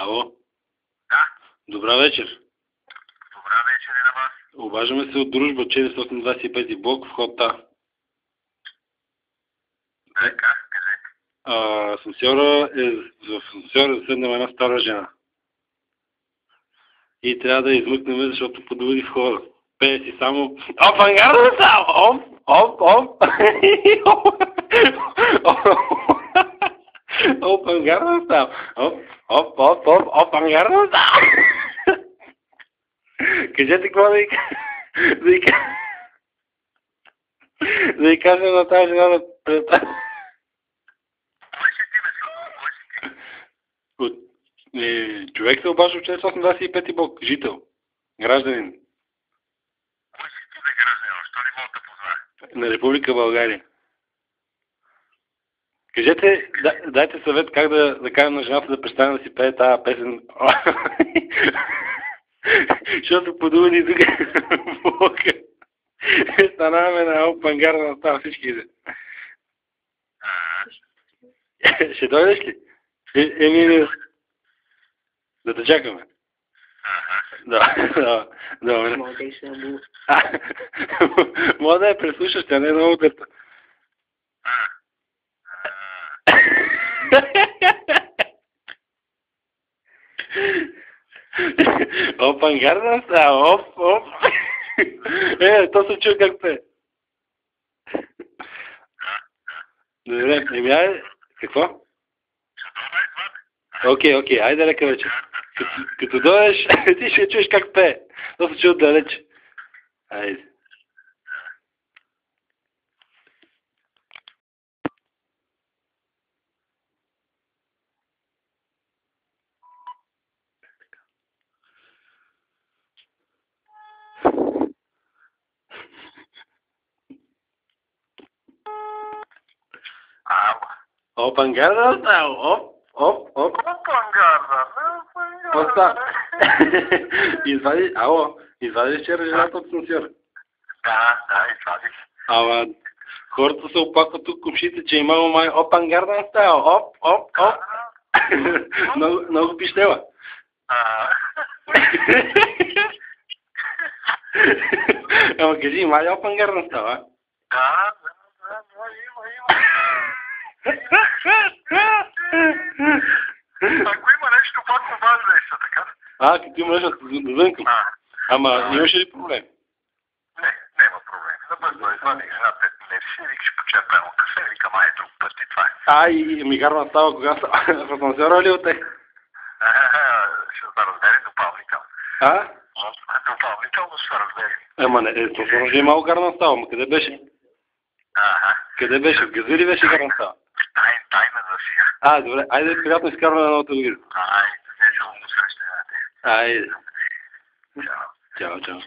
Ало, Да, добра вечер. добра вечер и на вас. Обаждаме се от Дружба 425 блок, вход А. Така, кажете. Асансьора в асансьора заседнала една стара жена. И трябва да я измъкнем, защото подводи входа. Пее си само оп, ангарда става! Оп, оп, оп! Оп, ангарда става! Оп, оп, оп, оп, оп, ангарда става! Кажете какво да й кажа на тази жена да престане. Кой си ти, бе? Кой си ти? Човек се обажда в 425 блок, жител, гражданин Кой си ти, бе, гражданин? Що не мога да познае? на Република България. Кажете, дайте съвет как да кажем на жената да престане да си пее тази песен. Защото подувани тук блока. Станаваме на опангара на става всички. Ще дойдеш ли? Да те чакаме. Да. Добре. Може да я преслушаш, тя не е много дърта. Оп, ангарна става, оп. То се чу как пее. Добре, какво? Окей, айде лека вече. Като дойдеш, ти ще чуеш как пее. То се чу отдалеч. Айде. Оп, ангарда става, оп. Опангарда. Оста. Извади вчера жената от асансьора. Да, извадих. Ама хората се опакват тук купшите, че имало май опангарда става, оп. Много пищела. Ама кажи, има ли опангарда става? Да, има. Ако има нещо, пак обаждай се, така? Като има нещо да зънкам. Ама имаше ли проблем? Не има проблем. Забързо извадих жената, не реши, викаш почерпа едно кафе, викам, ай друг път и това е. И ми гарна става, кога става? В асансьора ли от те? Ще се разбери допълнително. Допълнително ще се разбери. Ама не, то може е малко гарна става, ама къде беше? Къде беше? В газа ли беше гарна става? Тайна за сега. Добре, айде приятно изкарване на новата година. Айде, не се му срещаме. Айде. Чао. Чао.